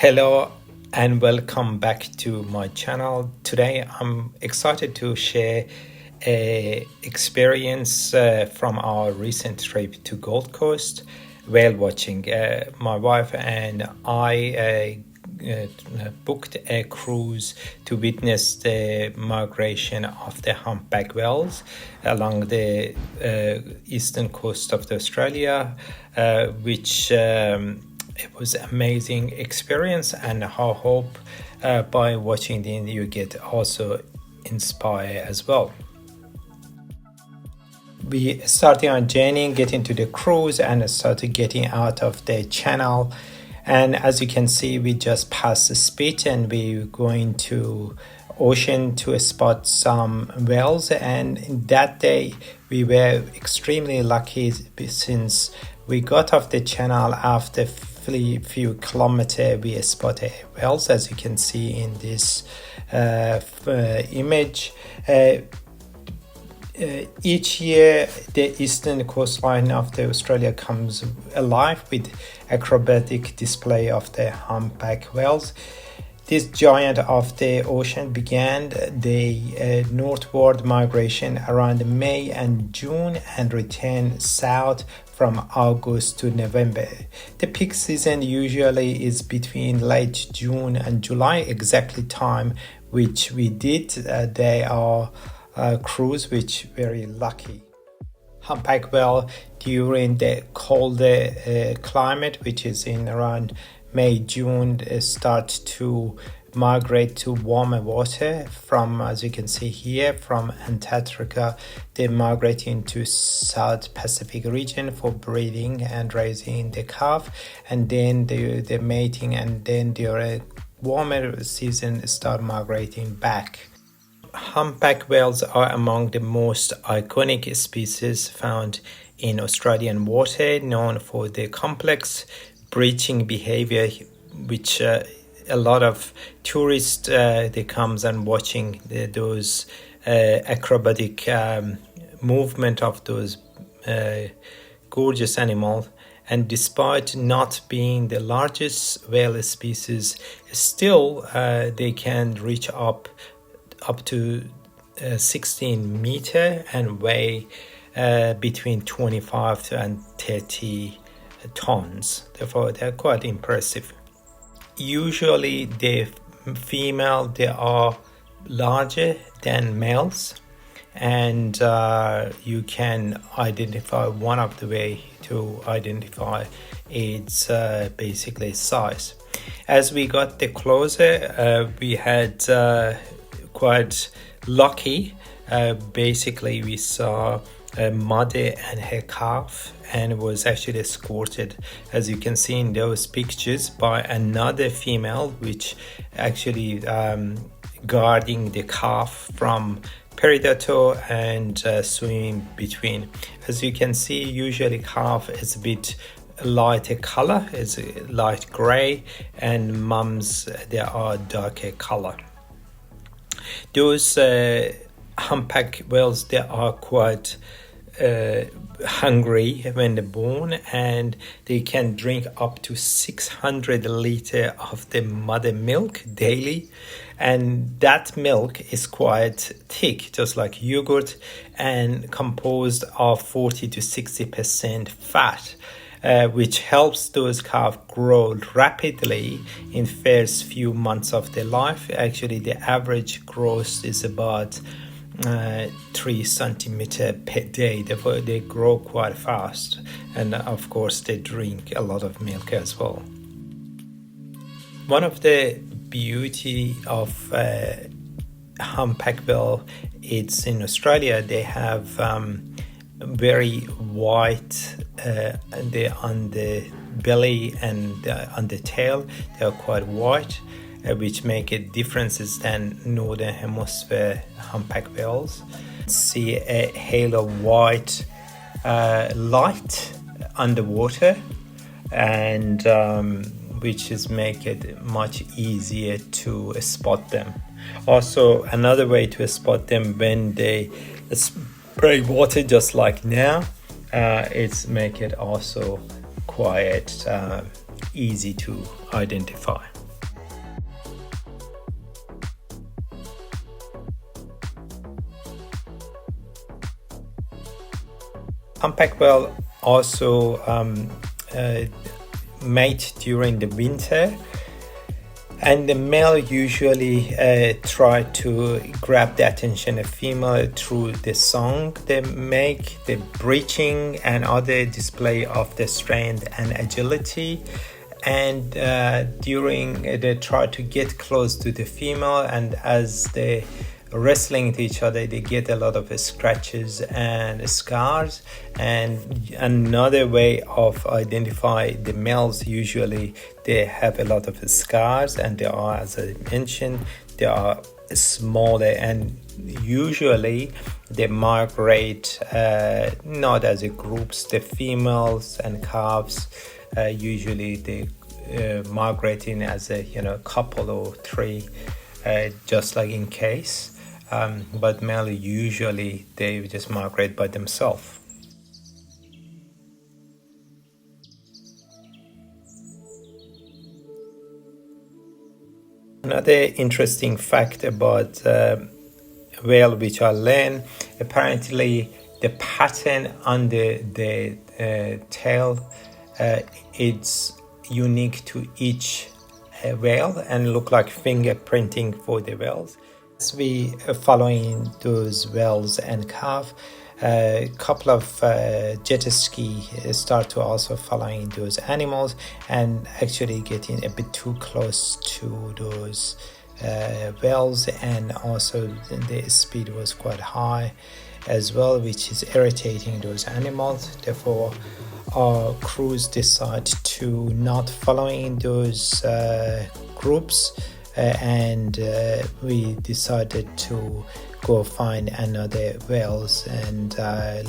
Hello and welcome back to my channel. Today I'm excited to share a experience from our recent trip to Gold Coast whale watching. My wife and I booked a cruise to witness the migration of the humpback whales along the eastern coast of Australia, which it was an amazing experience, and I hope by watching it you get also inspired as well. We started our journey, getting to the cruise, and started getting out of the channel. And as you can see, we just passed the spit and we're going to ocean to spot some whales. And that day we were extremely lucky since we got off the channel after few kilometers. We spotted whales, as you can see in this image. Each year the eastern coastline of Australia comes alive with acrobatic display of the humpback whales. This giant of the ocean began the northward migration around May and June and returned south from August to November. The peak season usually is between late June and July, exactly time which we did. They are cruise, which very lucky. Humpback whale during the colder climate, which is in around May, June, start to migrate to warmer water from, as you can see here, from Antarctica. They migrate into South Pacific region for breeding and raising the calf, and then the mating, and then during warmer season start migrating back. Humpback whales are among the most iconic species found in Australian water, known for their complex breaching behavior, which a lot of tourists they comes and watching those acrobatic movement of those gorgeous animals. And despite not being the largest whale species, still they can reach up to 16 meter and weigh between 25 and 30 tons. Therefore they're quite impressive. Usually the female, they are larger than males, and you can identify one of the way to identify its basically size. As we got the closer, we had quite lucky. Basically we saw a mother and her calf, and was actually escorted, as you can see in those pictures, by another female, which actually guarding the calf from predator and swimming between. As you can see, usually calf is a bit lighter color, is light gray, and mums, they are darker color. Those humpback whales, they are quite hungry when they're born, and they can drink up to 600 liters of the mother milk daily, and that milk is quite thick, just like yogurt, and composed of 40 to 60% fat, which helps those calves grow rapidly in first few months of their life. Actually the average growth is about 3 centimeters per day. Therefore they grow quite fast, and of course they drink a lot of milk as well. One of the beauty of humpback whale, it's in Australia, they have very white on the belly and on the tail. They are quite white, which make it differences than northern hemisphere humpback whales. See a halo white light underwater, and which is make it much easier to spot them. Also, another way to spot them, when they spray water just like now, it's make it also quite easy to identify. Humpback whale also mate during the winter, and the male usually try to grab the attention of female through the song they make, the breaching and other display of the strength and agility. And during they try to get close to the female, and as they wrestling to each other, they get a lot of scratches and scars. And another way of identify the males, usually they have a lot of scars, and they are, as I mentioned, they are smaller, and usually they migrate not as a groups. The females and calves usually they migrating as a couple or three, just like in case. But male usually they just migrate by themselves. Another interesting fact about whale which I learned, apparently the pattern on the tail it's unique to each whale and look like fingerprinting for the whales. As we are following those whales and calve, a couple of jet ski start to also following those animals and actually getting a bit too close to those whales, and also the speed was quite high as well, which is irritating those animals. Therefore our crews decide to not following those groups, and we decided to go find another whales and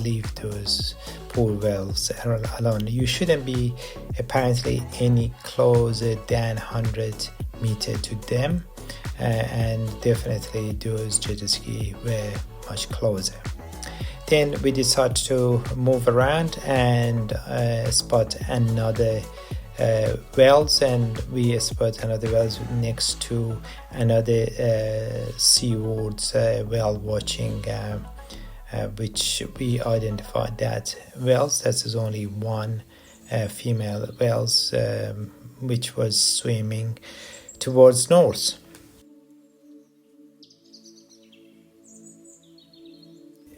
leave those poor whales alone. You shouldn't be apparently any closer than 100 meters to them, and definitely those jet ski were much closer. Then we decided to move around and spot another whales, and we spot another whales next to another seawards whale watching, which we identified that whales, that is only one female whales which was swimming towards north.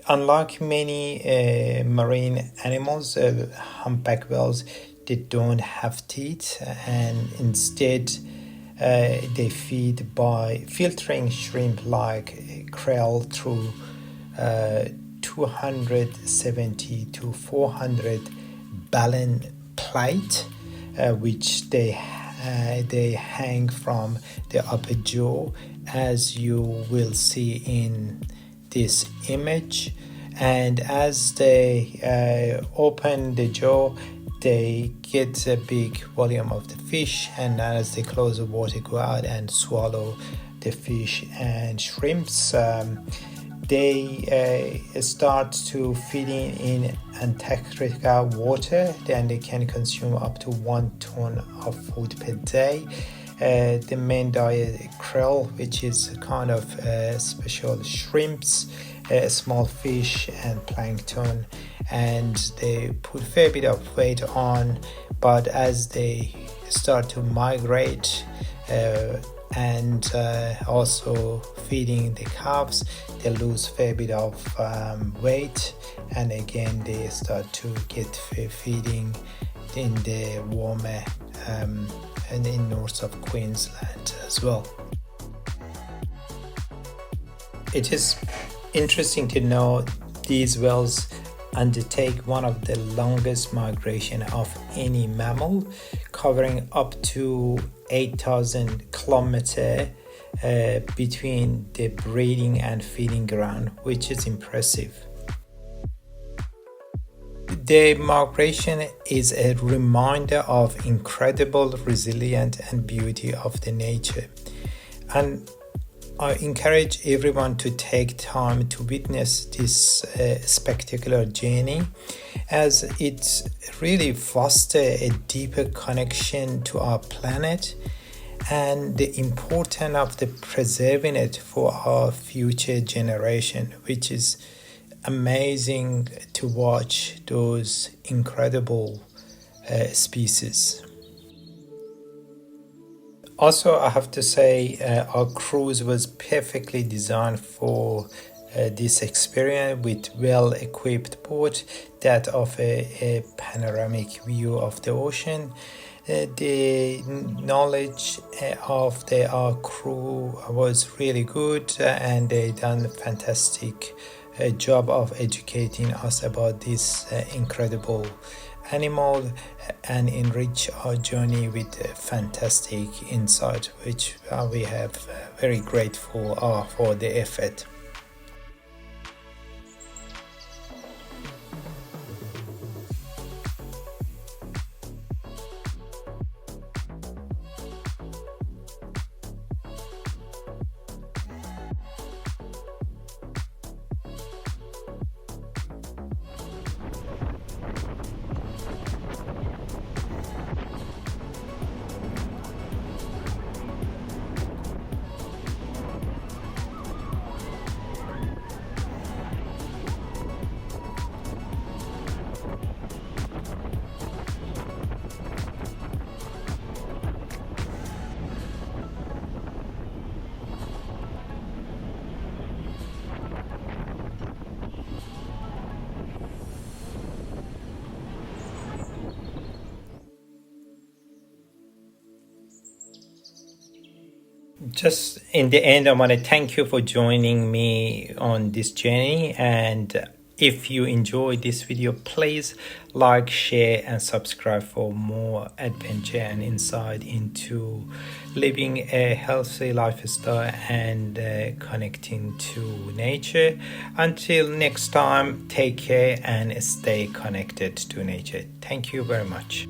Unlike many marine animals, humpback whales, they don't have teeth, and instead they feed by filtering shrimp like krill through 270 to 400 balloon plate, which they hang from the upper jaw, as you will see in this image. And as they open the jaw, they get a big volume of the fish, and as they close the water, go out and swallow the fish and shrimps. They start to feeding in Antarctica water, then they can consume up to 1 ton of food per day. The main diet krill, which is kind of special shrimps, small fish and plankton, and they put a fair bit of weight on, but as they start to migrate and also feeding the calves, they lose a fair bit of weight, and again they start to get feeding in the warmer and in north of Queensland as well. It is interesting to know these whales undertake one of the longest migration of any mammal, covering up to 8,000 kilometers between the breeding and feeding ground, which is impressive. The migration is a reminder of incredible resilience and beauty of the nature, and I encourage everyone to take time to witness this spectacular journey, as it really fosters a deeper connection to our planet and the importance of the preserving it for our future generation, which is amazing to watch those incredible species. Also, I have to say our cruise was perfectly designed for this experience with well-equipped boat that offer a panoramic view of the ocean. The knowledge of our crew was really good, and they done a fantastic job of educating us about this incredible animal and enrich our journey with fantastic insight, which we have very grateful for the effort. Just in the end, I want to thank you for joining me on this journey. And if you enjoyed this video, please like, share, and subscribe for more adventure and insight into living a healthy lifestyle and connecting to nature. Until next time, take care and stay connected to nature. Thank you very much.